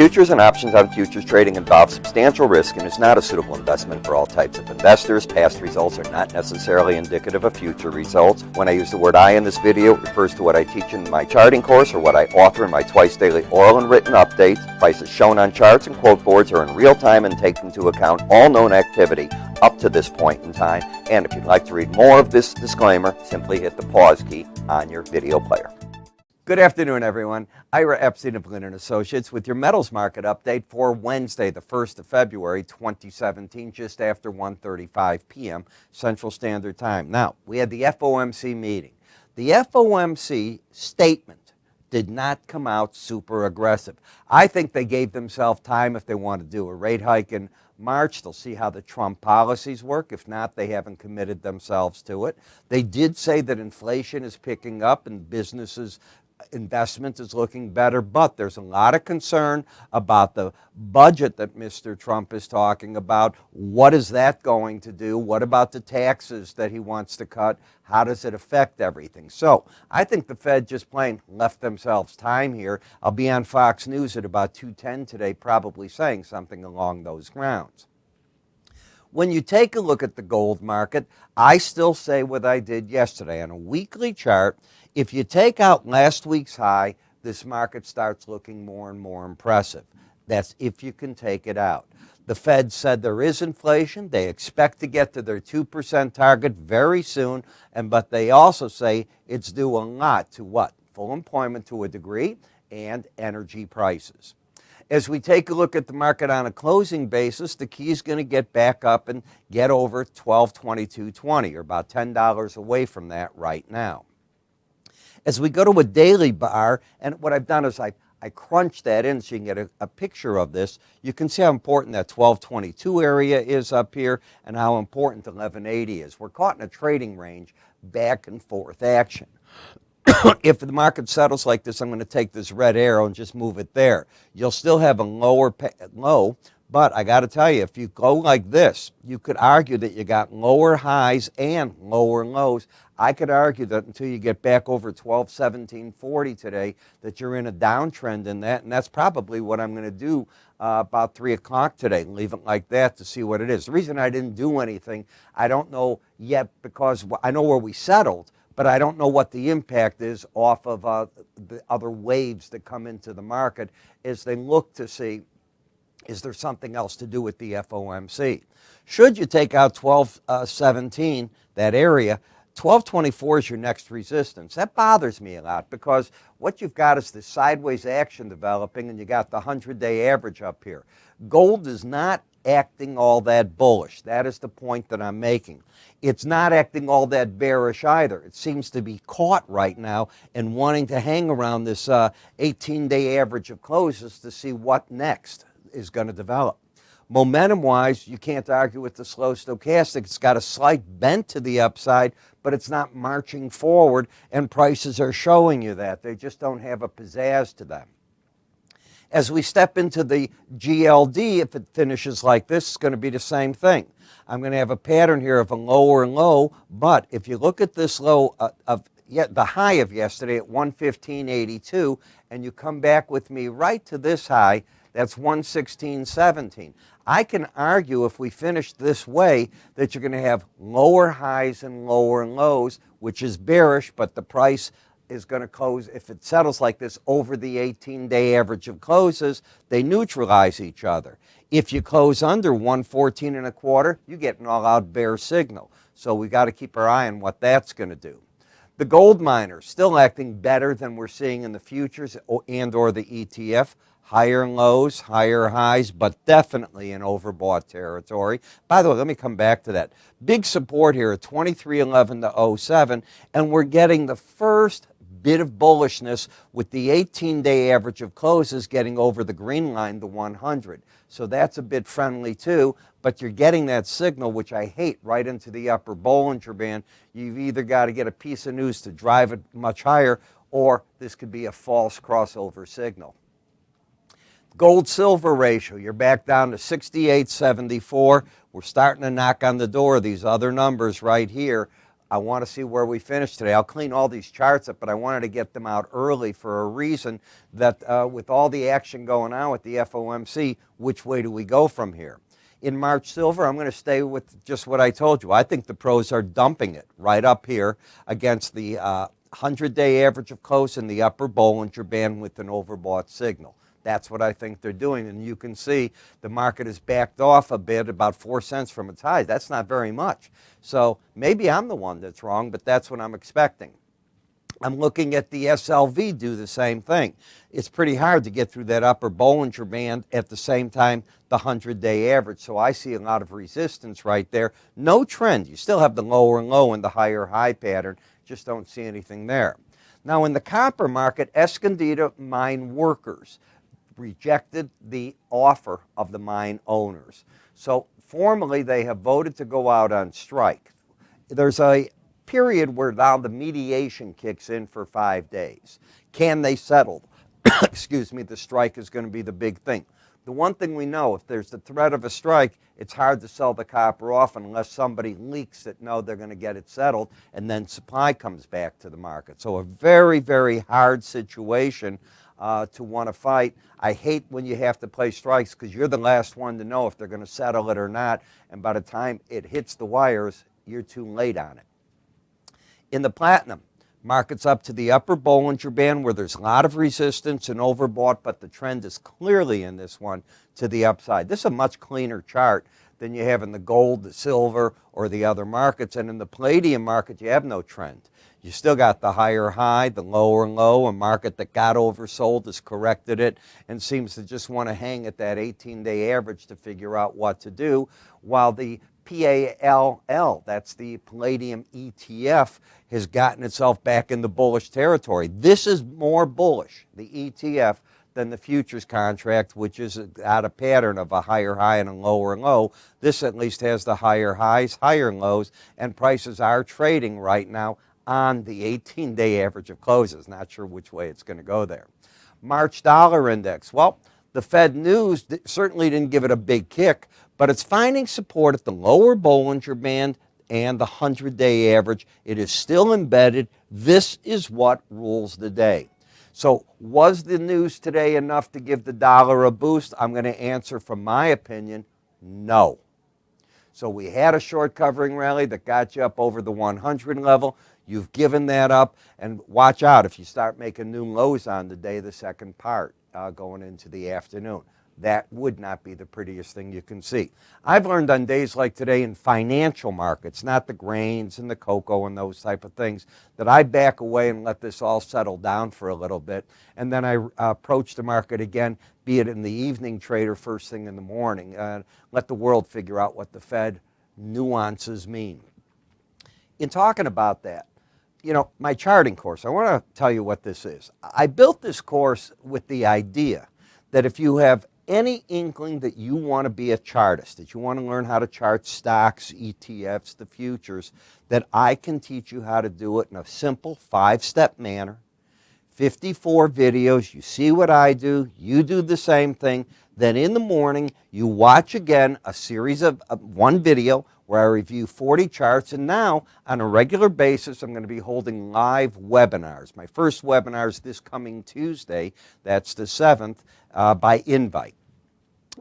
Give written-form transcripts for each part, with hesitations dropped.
Futures and options on futures trading involve substantial risk and is not a suitable investment for all types of investors. Past results are not necessarily indicative of future results. When I use the word I in this video, it refers to what I teach in my charting course or what I offer in my twice daily oral and written updates. Prices shown on charts and quote boards are in real time and take into account all known activity up to this point in time. And if you'd like to read more of this disclaimer, simply hit the pause key on your video player. Good afternoon, everyone. Ira Epstein of Linn & Associates with your metals market update for Wednesday, the 1st of February, 2017, just after 1:35 p.m. Central Standard Time. Now, we had the FOMC meeting. The FOMC statement did not come out super aggressive. I think they gave themselves time if they want to do a rate hike in March. They'll see how the Trump policies work. If not, they haven't committed themselves to it. They did say that inflation is picking up and businesses' investment is looking better, but there's a lot of concern about the budget that Mr. Trump is talking about. What is that going to do? What about the taxes that he wants to cut? How does it affect everything? So I think the Fed just plain left themselves time here. I'll be on Fox News at about 2:10 today, probably saying something along those grounds. When you take a look at the gold market, I still say what I did yesterday. On a weekly chart, if you take out last week's high, this market starts looking more and more impressive. That's if you can take it out. The Fed said there is inflation. They expect to get to their 2% target very soon, but they also say it's due a lot to what? Full employment to a degree and energy prices. As we take a look at the market on a closing basis, the key is going to get back up and get over $1222.20, or about $10 away from that right now. As we go to a daily bar, and what I've done is I crunched that in so you can get a picture of this. You can see how important that 1222 area is up here and how important 1180 is. We're caught in a trading range, back and forth action. If the market settles like this, I'm going to take this red arrow and just move it there. You'll still have a lower low, but I got to tell you, if you go like this, you could argue that you got lower highs and lower lows. I could argue that until you get back over 1217.40 today, that you're in a downtrend in that, and that's probably what I'm going to do about 3 o'clock today, leave it like that to see what it is. The reason I didn't do anything, I don't know yet, because I know where we settled, but I don't know what the impact is off of the other waves that come into the market as they look to see, is there something else to do with the FOMC? Should you take out 1217, that area, 1224 is your next resistance. That bothers me a lot because what you've got is this sideways action developing and you got the 100-day average up here. Gold is not acting all that bullish. That is the point that I'm making. It's not acting all that bearish either. It seems to be caught right now and wanting to hang around this 18-day average of closes to see what next is going to develop. Momentum-wise, you can't argue with the slow stochastic. It's got a slight bent to the upside, but it's not marching forward, and prices are showing you that. They just don't have a pizzazz to them. As we step into the GLD, if it finishes like this, it's going to be the same thing. I'm going to have a pattern here of a lower low, but if you look at this low the high of yesterday at 115.82, and you come back with me right to this high, that's 116.17. I can argue if we finish this way that you're going to have lower highs and lower lows, which is bearish, but the price is going to close, if it settles like this, over the 18-day average of closes. They neutralize each other. If you close under 114.25, you get an all-out bear signal. So we got to keep our eye on what that's going to do. The gold miners still acting better than we're seeing in the futures and or the ETF. Higher lows, higher highs, but definitely in overbought territory. By the way, let me come back to that. Big support here at 23.11 to 07, and we're getting the first bit of bullishness with the 18-day average of closes getting over the green line, the 100. So that's a bit friendly too, but you're getting that signal, which I hate, right into the upper Bollinger Band. You've either got to get a piece of news to drive it much higher, or this could be a false crossover signal. Gold-silver ratio, you're back down to 68.74. We're starting to knock on the door of these other numbers right here. I want to see where we finish today. I'll clean all these charts up, but I wanted to get them out early for a reason that with all the action going on with the FOMC, which way do we go from here? In March silver, I'm going to stay with just what I told you. I think the pros are dumping it right up here against the 100-day average of close in the upper Bollinger Band with an overbought signal. That's what I think they're doing. And you can see the market has backed off a bit, about 4 cents from its highs. That's not very much. So maybe I'm the one that's wrong, but that's what I'm expecting. I'm looking at the SLV do the same thing. It's pretty hard to get through that upper Bollinger Band at the same time the 100-day average. So I see a lot of resistance right there. No trend. You still have the lower and low and the higher high pattern. Just don't see anything there. Now in the copper market, Escondido mine workers rejected the offer of the mine owners. So formally they have voted to go out on strike. There's a period where now the mediation kicks in for 5 days. Can they settle? Excuse me, the strike is going to be the big thing. The one thing we know, if there's the threat of a strike, it's hard to sell the copper off unless somebody leaks that, no, they're going to get it settled, and then supply comes back to the market. So a very, very hard situation to want to fight. I hate when you have to play strikes because you're the last one to know if they're going to settle it or not, and by the time it hits the wires, you're too late on it. In the platinum, market's up to the upper Bollinger Band where there's a lot of resistance and overbought, but the trend is clearly in this one to the upside. This is a much cleaner chart than you have in the gold, the silver, or the other markets. And in the palladium market, you have no trend. You still got the higher high, the lower low. A market that got oversold has corrected it and seems to just want to hang at that 18-day average to figure out what to do, while the PALL, that's the palladium ETF, has gotten itself back in the bullish territory. This is more bullish, the ETF, than the futures contract, which is out a pattern of a higher high and a lower low. This at least has the higher highs, higher lows, and prices are trading right now on the 18-day average of closes. Not sure which way it's going to go there. March dollar index. Well, the Fed news certainly didn't give it a big kick, but it's finding support at the lower Bollinger Band and the 100-day average. It is still embedded. This is what rules the day. So was the news today enough to give the dollar a boost? I'm going to answer, from my opinion, no. So we had a short covering rally that got you up over the 100 level. You've given that up, and watch out if you start making new lows on the day, the second part going into the afternoon. That would not be the prettiest thing you can see. I've learned on days like today in financial markets, not the grains and the cocoa and those type of things, that I back away and let this all settle down for a little bit. And then I approach the market again, be it in the evening trade or first thing in the morning. Let the world figure out what the Fed nuances mean. In talking about that, you know, my charting course, I want to tell you what this is. I built this course with the idea that if you have any inkling that you want to be a chartist, that you want to learn how to chart stocks, ETFs, the futures, that I can teach you how to do it in a simple 5-step manner. 54 videos, you see what I do, you do the same thing. Then in the morning, you watch again a series of one video where I review 40 charts. And now, on a regular basis, I'm going to be holding live webinars. My first webinar is this coming Tuesday, that's the 7th, by invite.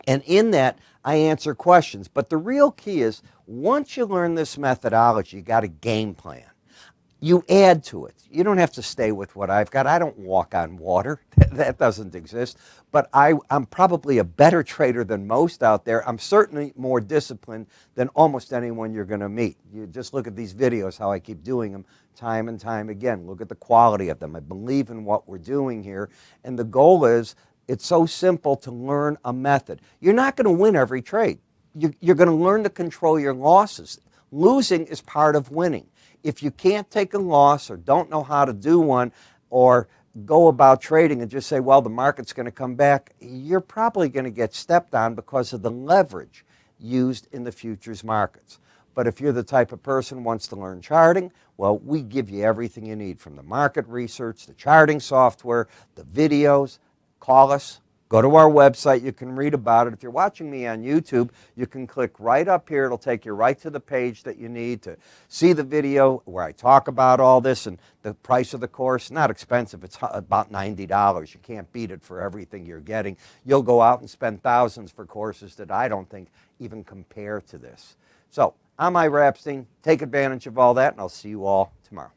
And in that, I answer questions. But the real key is, once you learn this methodology, you got a game plan. You add to it. You don't have to stay with what I've got. I don't walk on water. That doesn't exist. But I'm probably a better trader than most out there. I'm certainly more disciplined than almost anyone you're going to meet. You just look at these videos, how I keep doing them time and time again. Look at the quality of them. I believe in what we're doing here. And the goal is, it's so simple to learn a method. You're not going to win every trade. You're going to learn to control your losses. Losing is part of winning. If you can't take a loss or don't know how to do one, or go about trading and just say, well, the market's going to come back, you're probably going to get stepped on because of the leverage used in the futures markets. But if you're the type of person who wants to learn charting, well, we give you everything you need, from the market research, the charting software, the videos. Call us, Go to our website. You can read about it. If you're watching me on YouTube, you can click right up here. It'll take you right to the page that you need to see the video where I talk about all this and the price of the course. Not expensive. It's about $90. You can't beat it for everything you're getting. You'll go out and spend thousands for courses that I don't think even compare to this. So I'm Ira Epstein. Take advantage of all that, and I'll see you all tomorrow.